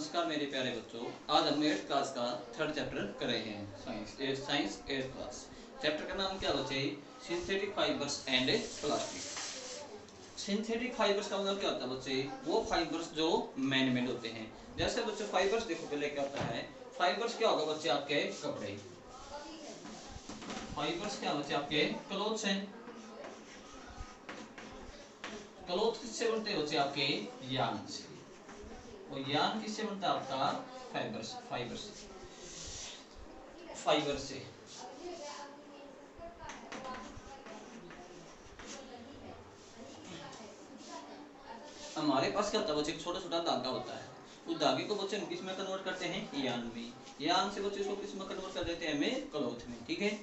नमस्कार मेरे प्यारे बच्चों। आज हम 8th क्लास का थर्ड चैप्टर कर रहे हैं, साइंस 8th क्लास। चैप्टर का नाम क्या बच्चे? Synthetic fibres and plastic. Synthetic fibres का मतलब क्या होता है बच्चे? वो फाइबर्स जो मैन मेड होते हैं। जैसे बच्चों फाइबर्स देखो पहले क्या होता है। फाइबर्स क्या होगा बच्चे? आपके कपड़े। फाइबर्स क्या बच्चे? आपके क्लोथ्स हैं। क्लोथ किससे बनते हैं बच्चे? आपके यार्न से। और यार्न किससे बनता है? आपका फाइबर से। हमारे पास क्या होता है बच्चे? एक छोटा छोटा धागा होता है। उस धागे को बच्चे किस में कन्वर्ट करते हैं? यार्न में। यार्न से बच्चे इसको किस में कन्वर्ट कर देते हैं? हमें क्लॉथ में। ठीक है।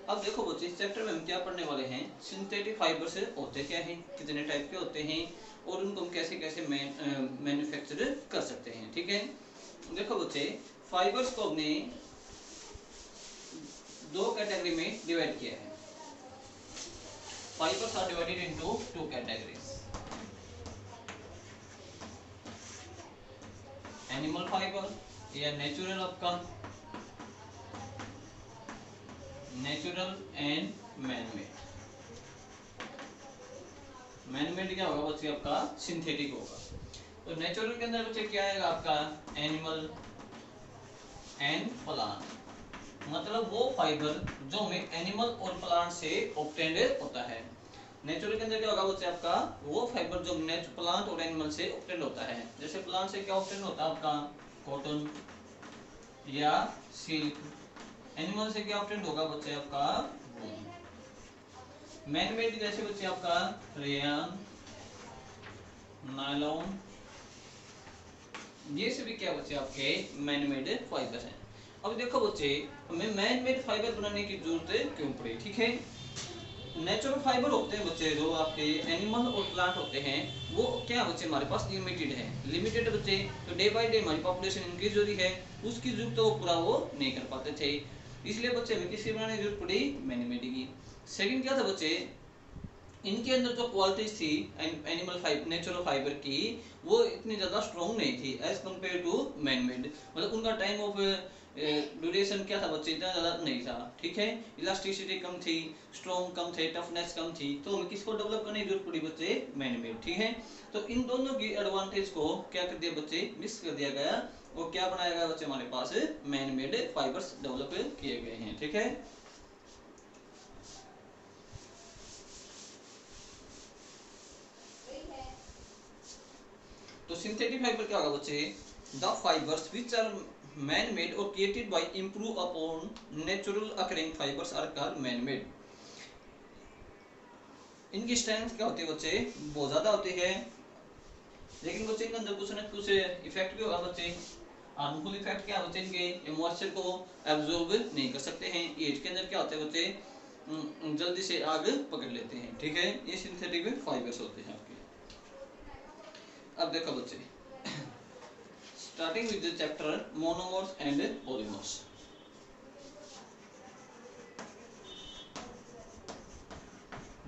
अब देखो बच्चे, इस चैप्टर में हम क्या पढ़ने वाले हैं? सिंथेटिक फाइबर्स होते क्या हैं, कितने टाइप के होते हैं, और उनको हम कैसे कैसे मैन्युफैक्चर कर सकते हैं। ठीक है। देखो बच्चे, फाइबर्स को हमने दो कैटेगरी में डिवाइड किया है। Fibers are divided into two categories. Animal fiber या नेचुरल, आपका नेचुरल एंड मैनमेड। मैनमेड क्या होगा बच्चे? आपका सिंथेटिक होगा। तो नेचुरल के अंदर बच्चे क्या आएगा? आपका एनिमल एंड प्लांट। मतलब वो फाइबर जो हमें एनिमल और प्लांट से ऑब्टेन्ड होता है। नेचुरल के अंदर क्या होगा बच्चे? आपका वो फाइबर जो प्लांट और एनिमल से ऑब्टेन्ड होता है। जैसे प्लांट से क्या ऑब्टेन्ड होता है? आपका कॉटन या सिल्क। एनिमल से क्या ऑब्टेन्ड होगा बच्चे? आपका वूल। मैन मेड जैसे बच्चे आपका रेयन, नायलॉन, ये सभी क्या बच्चे? आपके मैन मेड फाइबर हैं। अब देखो बच्चे, हमें मैन मेड फाइबर बनाने की जरूरत क्यों पड़ी? ठीक है। नेचुरल फाइबर होते हैं बच्चे जो आपके एनिमल और प्लांट होते हैं, वो क्या बच्चे? हमारे पास लिमिटेड है। लिमिटेड बच्चे, तो डे बाय डे हमारी पॉपुलेशन इंक्रीज हो रही है, उसकी जरूरत तो वो पूरा वो नहीं कर पाते थे। इसलिए बच्चे हमें किसकी बनाने की जरूरत पड़ी? मैनमेड की। सेकंड क्या था बच्चे? इनके अंदर जो क्वालिटीज थी एनिमल फाइबर, नेचुरल फाइबर की, वो इतनी ज्यादा स्ट्रॉन्ग नहीं थी एज कम्पेयर टू मैनमेड। मतलब उनका टाइम ऑफ ड्यूरेशन क्या था बच्चे? इतना ज्यादा नहीं था। ठीक है। इलास्टिसिटी कम थी, स्ट्रॉन्ग कम थे, टफनेस कम थी। तो हमें किसको डेवलप करने की जरूरत पड़ी बच्चे? मैनमेड। ठीक है। तो इन दोनों की एडवांटेज को क्या कर दिया बच्चे? मिस कर दिया गया। और क्या बनाया गया बच्चे? हमारे पास मैनमेड फाइबर्स डेवलप किए गए हैं। ठीक है। तो सिंथेटिक फाइबर क्या होगा बच्चे? The fibres which are man made और created by improve upon natural occurring fibres are called man made. इनकी स्ट्रेंथ क्या होती है बच्चे? बहुत ज्यादा होती है, लेकिन बच्चे इनके अंदर कुछ ना कुछ इफेक्ट भी होगा बच्चे। हार्मफुल इफेक्ट क्या बच्चे? इनके मॉइस्चर को एब्जॉर्ब नहीं कर सकते हैं। हीट के अंदर क्या होते हैं बच्चे? जल्दी से आग पकड़ लेते हैं। ठीक है। ये सिंथेटिक फाइबर्स होते हैं आपके। अब देखो बच्चे, starting with the chapter monomers and polymers.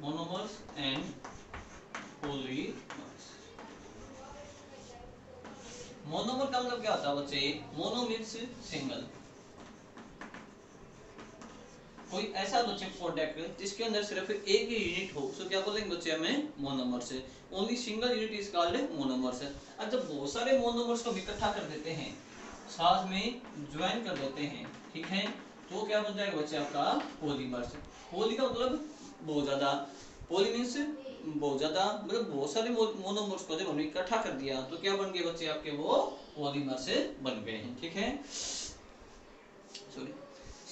Monomers and polymers. Monomer का मतलब क्या होता है बच्चे? Mono means single. कोई ऐसा बच्चे प्रोडक्ट जिसके अंदर सिर्फ एक ही यूनिट हो, उसको क्या बोलेंगे बच्चे? हमें monomers. Only single unit is called monomers. अब जब बहुत सारे मोनोमर्स को इकट्ठा कर देते हैं, साथ में ज्वाइन कर देते हैं, ठीक है, तो क्या बन जाएगा बच्चे? आपका पॉलीमर्स। पॉली का मतलब बहुत ज्यादा, पॉली मीन्स बहुत ज्यादा, मतलब बहुत सारे मोनोमर्स को जब हमने इकट्ठा कर दिया तो क्या बन गए बच्चे? आपके वो पॉलीमर्स बन गए हैं। ठीक है। Sorry,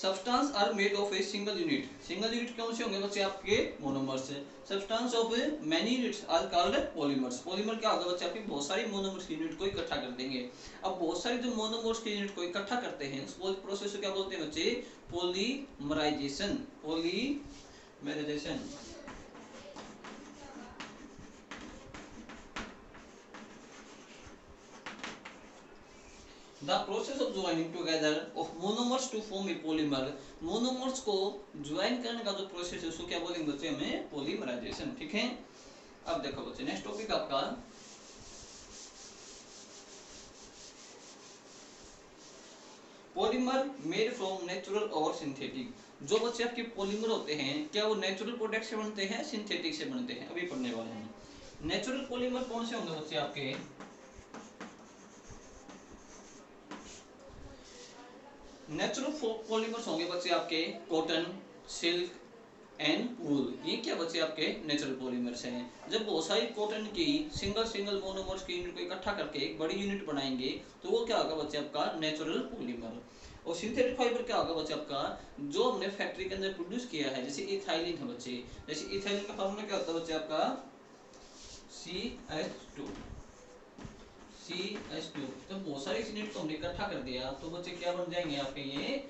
substance are made of a single unit. Single unit कौन से होंगे बच्चे? आपके monomers. Substance of many units are called polymers. Polymer क्या होगा बच्चे? आपके बहुत सारी मोनोमर्स की यूनिट को इकट्ठा कर देंगे। अब बहुत सारी जो मोनोमर्स की यूनिट को इकट्ठा करते हैं, उस प्रोसेस को क्या बोलते हैं बच्चे? Polymerisation. Polymerisation. The process of joining together of monomers to form a polymer. Monomers को ज्वाइन करने का जो प्रोसेस है उसको क्या बोलेंगे बच्चे? हमें पॉलीमराइजेशन। ठीक है। अब देखो बच्चे, नेक्स्ट टॉपिक आपका पॉलीमर मेड फ्रॉम नेचुरल और सिंथेटिक। जो बच्चे आपके पॉलीमर होते हैं क्या वो नेचुरल प्रोडक्ट से बनते हैं, सिंथेटिक से बनते हैं, अभी पढ़ने वाले हैं। नेचुरल पॉलीमर कौन से होंगे बच्चे आपके, नेचुरल पॉलीमर्स होंगे बच्चे आपके कॉटन, सिल्क एंड वूल। ये क्या बच्चे आपके नेचुरल पॉलीमर्स हैं। जब बहुत सारी कॉटन की सिंगल मोनोमर्स की यूनिट को इकट्ठा करके एक बड़ी यूनिट बनाएंगे तो वो क्या होगा बच्चे आपका नेचुरल पॉलीमर। और सिंथेटिक फाइबर क्या होगा बच्चे आपका, जो हमने फैक्ट्री के अंदर प्रोड्यूस किया है, जैसे इथाइलिन है बच्चे, जैसे इथाइलिन का फॉर्मूला क्या होता है बच्चे आपका CH2। CH2 तो बहुत सारी यूनिट को हमने इकट्ठा कर दिया तो बच्चे क्या बन जाएंगे आपके, ये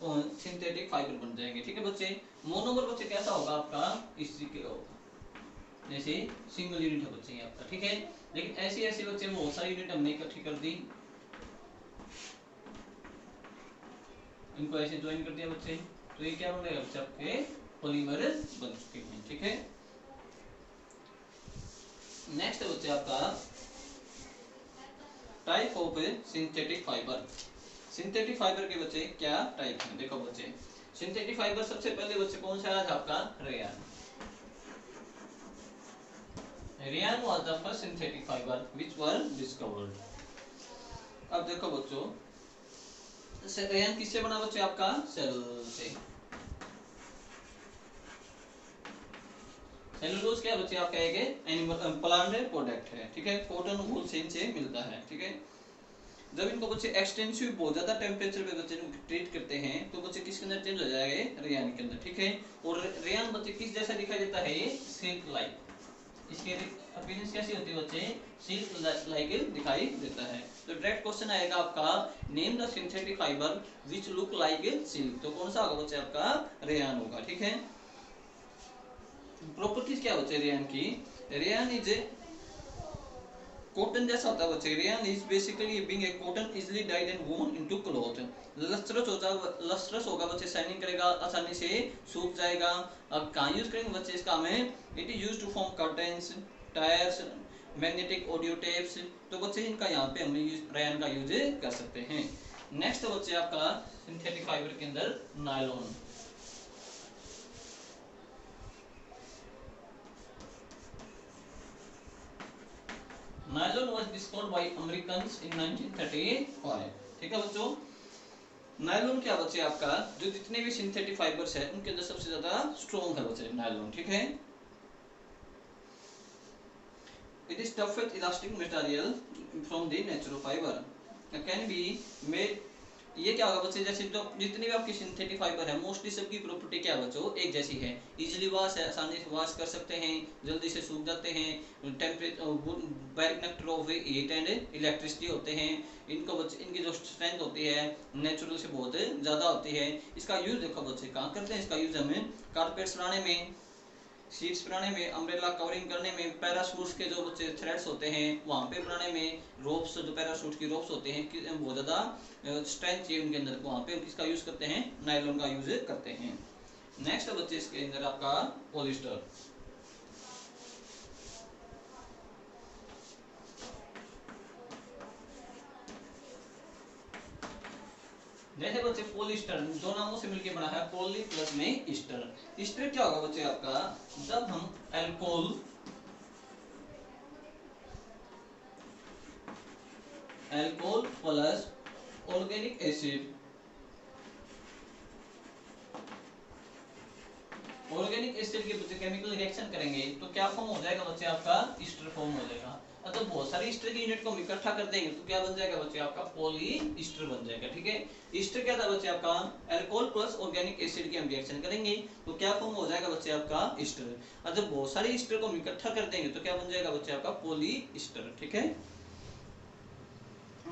सिंथेटिक फाइबर बन जाएंगे। ठीक है बच्चे। मोनोमर बच्चे कैसा होगा आपका, इस तरीके का होगा, जैसे सिंगल यूनिट है बच्चे आपका। ठीक है, लेकिन ऐसे ऐसे बच्चे बहुत सारी यूनिट हमने इकट्ठी कर दी, इनको ऐसे ज्वाइन कर दिया बच्चे, तो ये क्या बन जाएगा बच्चे आपके पॉलीमर बन चुके हैं। ठीक है, नेक्स्ट है बच्चे आपका type of synthetic fibre. Synthetic fibre के बच्चे क्या टाइप हैं, देखो बच्चे सिंथेटिक फाइबर सबसे पहले बच्चे कौन सा है आपका, rayon. Rayon was the first synthetic fibre which were discovered. अब देखो बच्चों रेयान किससे बना बच्चे आपका, सेलुलोज से। सेलुलोज क्या बच्चे आपका एक एनिमल प्लांट प्रोडक्ट है। ठीक है, कॉटन वूल से मिलता है। ठीक है, जब इनको बच्चे एक्सटेंसिव बहुत ज्यादा टेम्परेचर पे बच्चे ट्रीट करते हैं तो बच्चे किसके अंदर चेंज हो जाएगा, रेयान के अंदर। ठीक है, और रेयान बच्चे किस जैसा दिखाई देता है, सिल्क लाइक। इसके अपीयरेंस कैसी होती है बच्चे, सिल्क लाइक दिखाई देता है। तो डायरेक्ट क्वेश्चन आएगा आपका name the synthetic fibre which look like silk, तो कौन सा होगा बच्चे आपका, रेयान होगा। ठीक है, प्रॉपर्टीज क्या बच्चे रेयान की, रेयान इज कॉटन जैसा होता है बच्चे। Rayon is basically being a cotton easily dyed and woven into cloth. Lustrous होगा बच्चे, शाइनिंग करेगा, आसानी से सूख जाएगा। अब कहाँ यूज करेंगे बच्चे इसका हमें, it is used to form curtains, tyres, magnetic audio tapes. तो बच्चे इनका यहाँ पे हम रेयान का यूज कर सकते हैं। नेक्स्ट बच्चे आपका सिंथेटिक फाइबर के अंदर nylon. Nylon was discovered by Americans in 1935। ठीक है बच्चों, नायलॉन क्या बच्चे आपका, जो जितने भी सिंथेटिक फाइबर्स है उनके अंदर सबसे ज्यादा स्ट्रॉन्ग है बच्चे नायलॉन। ठीक है, it is toughest elastic material from the natural fibre can be made. ये क्या होगा बच्चे, जैसे जो जितने भी आपकी सिंथेटिक फाइबर है मोस्टली सबकी प्रॉपर्टी क्या बच्चों एक जैसी है, इजीली वॉश है, आसानी से वॉश कर सकते हैं, जल्दी से सूख जाते हैं, temperature direct conductor of heat and electricity होते हैं। इनको बच्चे इनकी जो स्ट्रेंथ होती है नेचुरल से बहुत ज़्यादा होती है। इसका यूज़ देखो बच्चे कहाँ करते हैं, इसका यूज़ हमें कारपेट्स बनाने में, सीट्स बनाने में, अम्ब्रेला कवरिंग करने में, पैराशूट्स के जो बच्चे थ्रेड्स होते हैं वहाँ पे बनाने में, रोप्स जो पैराशूट की रोप्स होते हैं बहुत ज़्यादा स्ट्रेंथ चाहिए उनके अंदर, वहाँ पे किसका यूज़ करते हैं, नायलॉन का यूज़ करते हैं। नेक्स्ट बच्चे इसके अंदर आपका पॉलिस्टर। जैसे बच्चे पॉलिस्टर दो नामों से मिलकर बना है, पॉली प्लस में ईस्टर। ईस्टर क्या होगा बच्चे आपका, जब हम alcohol plus organic acid, organic acid के बच्चे केमिकल रिएक्शन करेंगे तो क्या फॉर्म हो जाएगा बच्चे आपका, ईस्टर फॉर्म हो जाएगा। तो बहुत सारी ईस्टर की यूनिट को हम इकट्ठा कर देंगे तो क्या बन जाएगा बच्चे आपका पॉली ईस्टर बन जाएगा। ठीक है, ईस्टर क्या था बच्चे आपका, अल्कोहल प्लस ऑर्गेनिक एसिड की हम रिएक्शन करेंगे तो क्या फॉर्म हो जाएगा बच्चे आपका ईस्टर। जब बहुत सारी ईस्टर को हम इकट्ठा कर देंगे तो क्या बन जाएगा बच्चे आपका पॉली ईस्टर। ठीक है,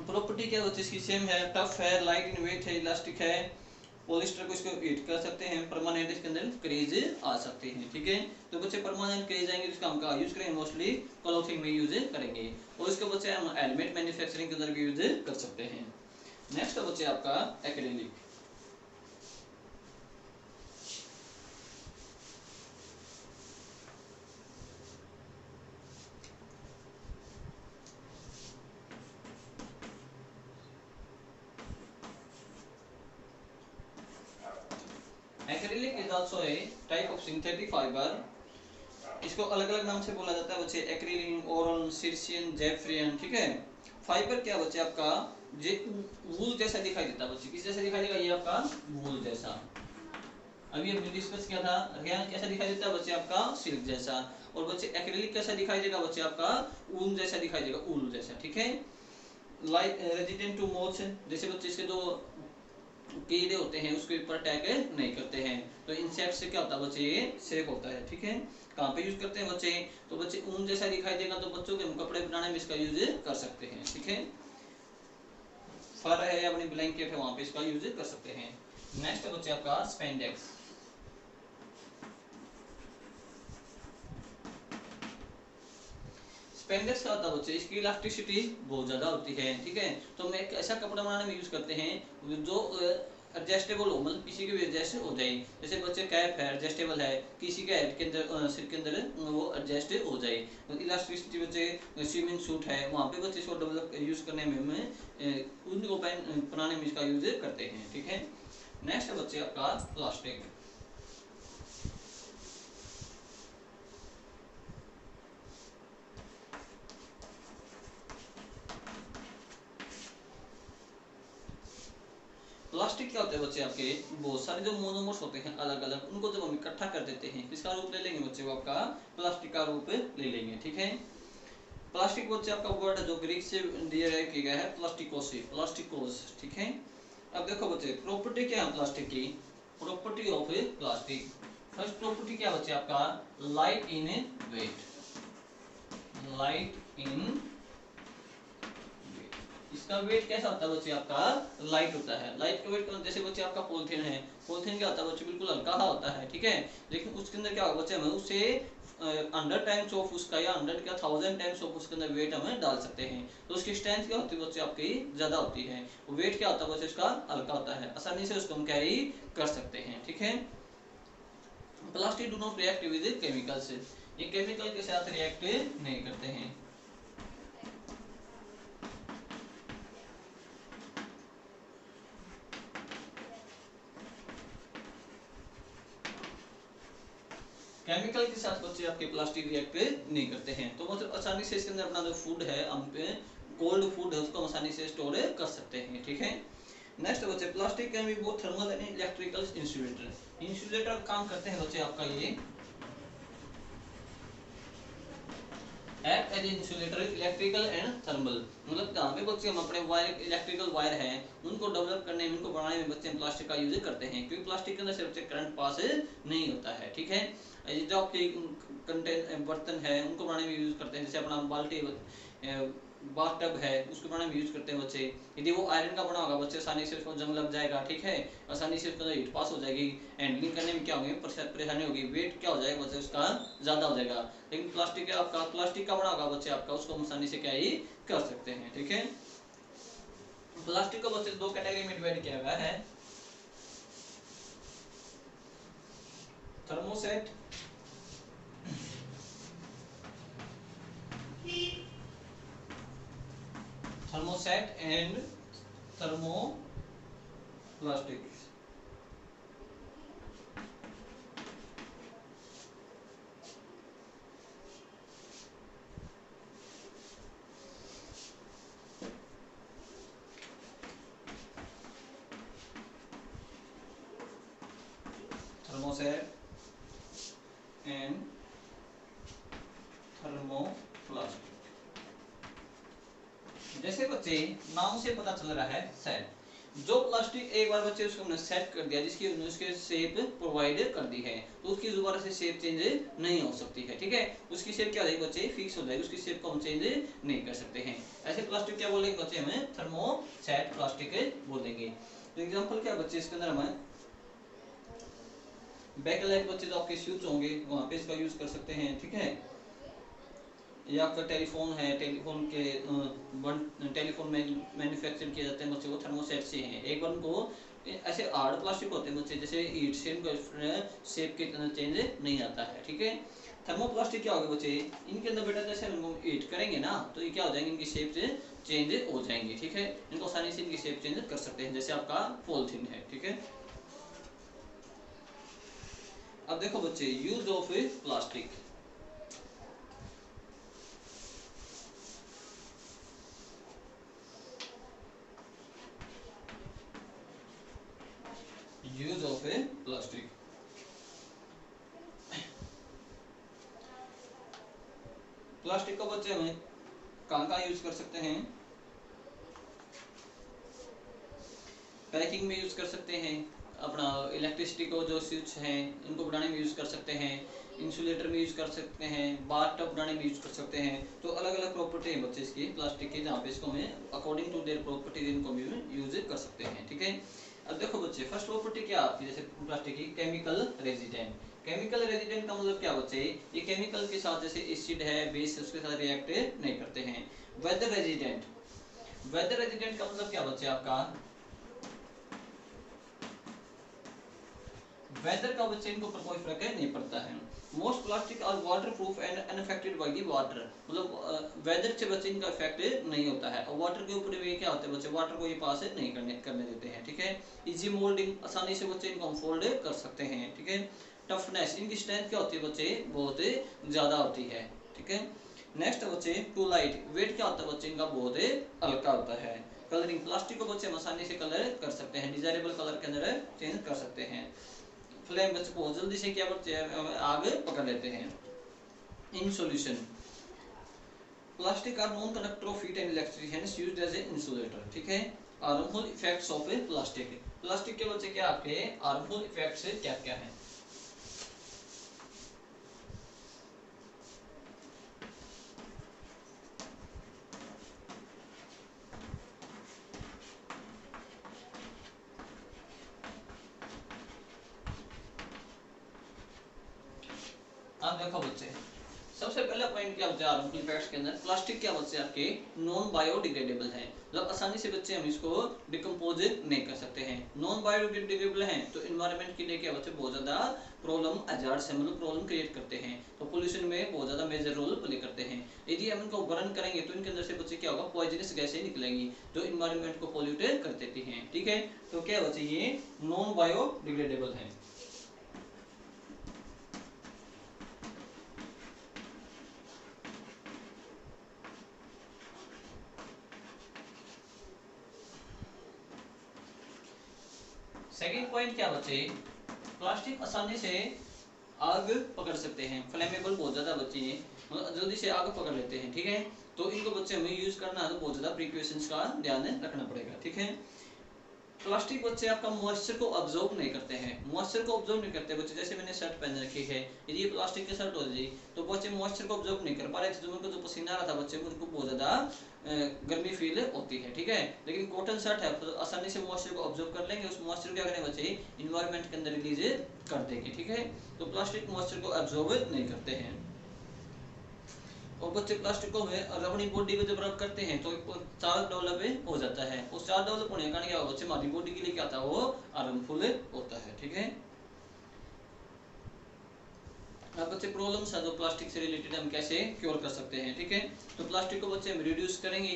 प्रॉपर्टी क्या बच्चे इसकी सेम है, टफ है, लाइट इन वेट है, इलास्टिक है। पॉलिस्टर को इसको हीट कर सकते हैं, परमानेंट इसके अंदर क्रेज आ सकते हैं। ठीक है, तो बच्चे परमानेंट क्रेज आएंगे इसका हम यूज करेंगे मोस्टली क्लॉथिंग में यूज करेंगे, और इसके बच्चे हम हेलमेट मैन्युफैक्चरिंग के अंदर भी यूज कर सकते हैं। नेक्स्ट बच्चे आपका acrylic. Is also a type of synthetic fibre. इसको अलग अलग नाम से बोला जाता है बच्चे, एक्रिलिन, ओरल, सिर्सियन, जेफ्रियन, ठीक है। फाइबर क्या बच्चे आपका जे वूल जैसा दिखाई देता है बच्चे, किस जैसा दिखाई देगा, ये आपका वूल जैसा। अभी हमने डिस्कस किया था, रेयान कैसा दिखाई देता है बच्चे आपका, सिल्क जैसा। और बच्चे एक्रिलिक कैसा दिखाई देगा बच्चे आपका, ऊन जैसा दिखाई देगा, ऊल जैसा, ठीक है। लाइक रेजिडेंट टू मोथ्स, जैसे बच्चे इसके जो कीड़े होते हैं उसके ऊपर अटैक नहीं करते हैं। तो इंसेक्ट से क्या होता है बच्चे, ये सेफ होता है, ठीक है। कहाँ पे यूज करते हैं बच्चे, तो बच्चे ऊन जैसा दिखाई देगा तो बच्चों के कपड़े बनाने में इसका यूज कर सकते हैं, ठीक है। फर है या अपनी ब्लैंकेट है वहां पे इसका यूज कर सकते हैं। नेक्स्ट है बच्चे आपका स्पेंडेक्स। स्पेंडेक्स का होता है बच्चे, इसकी इलास्टिसिटी बहुत ज्यादा होती है, ठीक है। तो हम एक ऐसा कपड़ा बनाने में यूज करते हैं जो एडजस्टेबल हो, मतलब किसी के भी एडजस्ट हो जाए। जैसे बच्चे कैप है एडजस्टेबल है, किसी के हेड के अंदर सिर के अंदर वो एडजस्ट हो जाए। इलास्टिसिटी बच्चे स्विमिंग सूट है वहाँ पे बच्चे इसको डेवलप यूज करने में उनको बनाने में इसका यूज करते हैं, ठीक है। नेक्स्ट है बच्चे आपका प्लास्टिक। प्लास्टिक क्या होते हैं बच्चे आपके, बहुत सारे जो मोनोमर्स होते हैं अलग अलग, उनको जब हम इकट्ठा कर देते हैं किसका रूप ले लेंगे बच्चे, वो आपका प्लास्टिक का रूप ले लेंगे, ठीक है। प्लास्टिक बच्चे आपका वर्ड है जो ग्रीक से डिराइव किया गया है, प्लास्टिकोस, प्लास्टिकोस, ठीक है। अब देखो बच्चे प्रॉपर्टी क्या है प्लास्टिक की, property of plastic. First property क्या बच्चे आपका, light in weight, light in, इसका वेट कैसा होता है बच्चे आपका, लाइट होता है। लाइट का वेट जैसे बच्चे आपका पॉलिथीन है, पॉलिथीन क्या होता है बच्चे, बिल्कुल हल्का होता है, ठीक है। लेकिन उसके अंदर क्या होगा बच्चे, हमें उससे 100 टाइम्स ऑफ उसका या 100 क्या 1000 टाइम्स ऑफ उसके अंदर वेट हमें डाल सकते हैं। तो उसकी स्ट्रेंथ क्या होती है बच्चे आपकी, ज्यादा होती है। वेट क्या होता है बच्चे उसका, हल्का होता है, आसानी से उसको हम कैरी कर सकते हैं, ठीक है। Plastic do not react with chemicals, ये केमिकल के साथ रिएक्ट नहीं करते हैं। केमिकल के साथ बच्चे आपके प्लास्टिक रिएक्ट नहीं करते हैं। तो मतलब आसानी से इसके अंदर अपना जो फूड है, हम कोल्ड फूड है उसको आसानी से स्टोर कर सकते हैं, ठीक है। नेक्स्ट बच्चे plastic can be both thermal and electrical insulator. Insulator काम करते हैं बच्चे आपका ये act as insulator electrical and thermal, मतलब जहाँ पे बच्चे हम अपने वायर इलेक्ट्रिकल वायर हैं उनको डेवलप करने में, उनको बनाने में बच्चे प्लास्टिक का यूज करते हैं, क्योंकि प्लास्टिक के अंदर से बच्चे करंट पास नहीं होता है, ठीक है। जो आपके कंटेन बर्तन है उनको बनाने में यूज करते हैं, जैसे अपना बाल्टी बाथटब है उसको बनाने में यूज करते हैं बच्चे। यदि वो आयरन का बना होगा बच्चे आसानी से उसको जंग लग जाएगा, ठीक है, आसानी से उसके अंदर हीट पास हो जाएगी, हैंडलिंग करने में क्या होगी परेशानी होगी, वेट क्या हो जाएगा बच्चे उसका ज्यादा हो जाएगा। लेकिन प्लास्टिक का आपका प्लास्टिक का बना होगा बच्चे आपका उसको हम आसानी से क्या ही कर सकते हैं, ठीक है। प्लास्टिक को बच्चे दो कैटेगरी में डिवाइड किया गया है, thermoset thermoset and thermoplastic. Thermoset and thermoplastic. जैसे बच्चे नाम से पता चल रहा है सेट, जो प्लास्टिक एक बार बच्चे उसको हमने सेट कर दिया, जिसकी उसके शेप प्रोवाइड कर दी है, तो उसकी दोबारा से शेप चेंज नहीं हो सकती है, ठीक है। उसकी शेप क्या हो जाएगी बच्चे, फिक्स हो जाएगी, उसकी शेप को हम चेंज नहीं कर सकते हैं। ऐसे प्लास्टिक क्या बोलेंगे बच्चे, हमें थर्मोसेट प्लास्टिक बोलेंगे। तो एग्जांपल क्या बच्चे इसके अंदर हमें बैक लाइट बच्चे जो आपके स्विच होंगे वहां पे इसका यूज कर सकते हैं, ठीक है। या आपका टेलीफोन है, टेलीफोन के टेलीफोन में मैन्युफैक्चर किए जाते हैं बच्चे वो थर्मोसेट से हैं। एक बार उनको ऐसे हार्ड प्लास्टिक होते हैं बच्चे, जैसे ईट से इनको शेप के चेंज नहीं आता है, ठीक है। थर्मोप्लास्टिक क्या होगा बच्चे, इनके अंदर बेटा जैसे इनको हीट करेंगे ना तो ये क्या हो जाएंगे, इनकी शेप से चेंज हो जाएंगी, ठीक है। इनको आसानी से इनकी शेप चेंज कर सकते हैं, जैसे आपका पॉलिथीन है, ठीक है। अब देखो बच्चे, use of plastic. Use of plastic. Plastic को बच्चे हमें कहाँ कहाँ यूज कर सकते हैं? पैकिंग में यूज कर सकते हैं, अपना इलेक्ट्रिसिटी को जो स्विच हैं इनको बनाने में यूज कर सकते हैं, इंसुलेटर में यूज कर सकते हैं, बाथ टब बनाने में यूज कर सकते हैं। तो अलग अलग प्रॉपर्टी है बच्चे इसकी प्लास्टिक की, जहाँ पे इसको हमें अकॉर्डिंग टू देयर प्रॉपर्टीज इनको भी यूज कर सकते हैं। ठीक है, अब देखो बच्चे, फर्स्ट प्रॉपर्टी क्या आपकी जैसे प्लास्टिक की, केमिकल रेजिडेंट। केमिकल रेजिडेंट का मतलब क्या बच्चे, ये केमिकल के साथ जैसे एसिड है, बेस है, उसके साथ रिएक्ट नहीं करते हैं। वेदर रेजिडेंट, वेदर रेजिडेंट का मतलब क्या बच्चे आपका, वेदर का बच्चे इनके ऊपर कोई फर्क नहीं पड़ता है। Most plastic are water proof and unaffected by the water, मतलब वेदर से बच्चे इनका इफेक्ट नहीं होता है, और वाटर के ऊपर भी क्या होता है बच्चे, वाटर को ये पास नहीं करने देते हैं। ठीक है, इजी मोल्डिंग, आसानी से बच्चे इनको हम फोल्ड कर सकते हैं। ठीक है, टफनेस, इनकी स्ट्रेंथ क्या होती है बच्चे, बहुत ज्यादा होती है। ठीक है, नेक्स्ट बच्चे टू लाइट, वेट क्या होता है बच्चे इनका, बहुत हल्का होता है। कलरिंग, प्लास्टिक को बच्चे आसानी से कलर कर सकते हैं, डिजायरेबल कलर के अंदर चेंज कर सकते हैं। फ्लेम बच्चे बहुत जल्दी से क्या करते हैं, आग पकड़ लेते हैं। In solution, plastic are non conductor of heat and electricity, hence used as a insulator. ठीक है, harmful effects of a plastic, plastic के बच्चे क्या आपके हार्मफुल इफेक्ट्स क्या क्या हैं? आप देखो बच्चे, सबसे पहला पॉइंट क्या बच्चे हार्मफुल इफेक्ट्स के अंदर, प्लास्टिक क्या बच्चे आपके नॉन बायोडिग्रेडेबल है, मतलब आसानी से बच्चे हम इसको डिकम्पोज नहीं कर सकते हैं। नॉन बायोडिग्रेडेबल हैं तो इन्वायरमेंट के लिए क्या बच्चे बहुत ज्यादा प्रॉब्लम हजार्ड से मतलब प्रॉब्लम क्रिएट करते हैं, तो पोल्यूशन में बहुत ज्यादा मेजर रोल प्ले करते हैं। यदि हम इनको बर्न करेंगे तो इनके अंदर से बच्चे क्या होगा, पॉइजनस गैसें निकलेंगी जो इन्वायरमेंट को पोल्यूट कर देती हैं। ठीक है, तो क्या बच्चे ये नॉन बायोडिग्रेडेबल है। सेकंड पॉइंट क्या बच्चे, प्लास्टिक आसानी से आग पकड़ सकते हैं, फ्लेमेबल बहुत ज्यादा बच्चे मतलब जल्दी से आग पकड़ लेते हैं। ठीक है, तो इनको बच्चे हमें यूज करना है तो बहुत ज्यादा प्रिकॉशंस का ध्यान रखना पड़ेगा। ठीक है, प्लास्टिक बच्चे आपका मॉइस्चर को ऑब्जॉर्व नहीं करते हैं, मॉइस्चर को ऑब्जर्व नहीं करते बच्चे, जैसे मैंने शर्ट पहन रखी है, यदि ये प्लास्टिक की शर्ट हो जाए तो बच्चे मॉइस्चर को ऑब्जर्व नहीं कर पा रहे थे, तो उनको जो पसीना आ रहा था बच्चे को उनको बहुत ज्यादा गर्मी फील होती है। ठीक है, लेकिन कॉटन शर्ट है तो आसानी से मॉइस्चर को ऑब्जर्व कर लेंगे, उस मॉइस्चर क्या करें बच्चे इन्वायरमेंट के अंदर रिलीज कर देंगे। ठीक है, तो प्लास्टिक मॉइस्चर को ऑब्जर्व नहीं करते हैं। और बच्चे प्लास्टिक को हमें अपनी बॉडी पे जब रब करते हैं तो चार्ज डेवलप हो जाता है, उस चार्ज डेवलप होने के कारण क्या होगा बच्चे, हमारी बॉडी के लिए क्या होता है, वो हार्मफुल होता है। ठीक है, अब बच्चे प्रॉब्लम्स है जो प्लास्टिक से रिलेटेड हम कैसे क्योर कर सकते हैं। ठीक है, तो प्लास्टिक को बच्चे हम रिड्यूस करेंगे,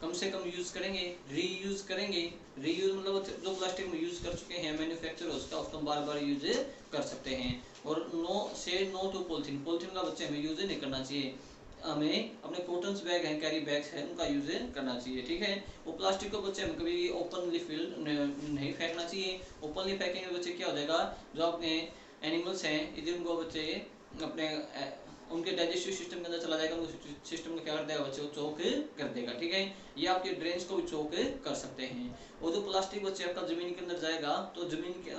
कम से कम यूज करेंगे, रीयूज करेंगे। रीयूज मतलब जो प्लास्टिक में यूज कर चुके हैं मैन्युफैक्चर उसका उसको बार बार यूज कर सकते हैं। और नो टू पॉलिथीन, पॉलिथीन का बच्चे हमें यूज नहीं करना चाहिए, हमें अपने कॉटन बैग हैं, कैरी बैग्स हैं, उनका यूज करना चाहिए। ठीक है, वो प्लास्टिक को बच्चे हमें कभी ओपनली फील्ड नहीं फेंकना चाहिए, ओपनली फेंकेंगे बच्चे क्या हो जाएगा, जो अपने एनिमल्स हैं यदि उनको बच्चे अपने उनके डाइजेस्टिव सिस्टम के अंदर चला जाएगा, उनको सिस्टम को क्या कर देगा बच्चे, वो चोक कर देगा। ठीक है, ये आपके ड्रेन्स को भी चोक कर सकते हैं। और जो प्लास्टिक बच्चे आपका जमीन के अंदर जाएगा तो जमीन के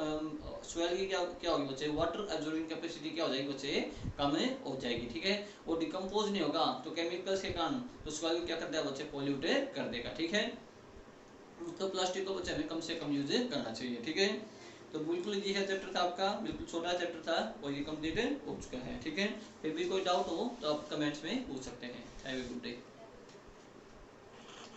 सॉइल की क्या होगी बच्चे, वाटर एब्जॉर्बिंग कैपेसिटी क्या हो जाएगी बच्चे, कम हो जाएगी। ठीक है, वो डिकम्पोज नहीं होगा तो केमिकल्स के कारण तो सॉइल को क्या कर देगा बच्चे, पोल्यूट कर देगा। ठीक है, तो प्लास्टिक को बच्चे हमें कम से कम यूज करना चाहिए। ठीक है, तो बिल्कुल ये है चैप्टर था आपका, बिल्कुल छोटा चैप्टर था और ये कंप्लीट हो चुका है। ठीक है, फिर भी कोई डाउट हो तो आप कमेंट्स में पूछ सकते हैं। Have a good day.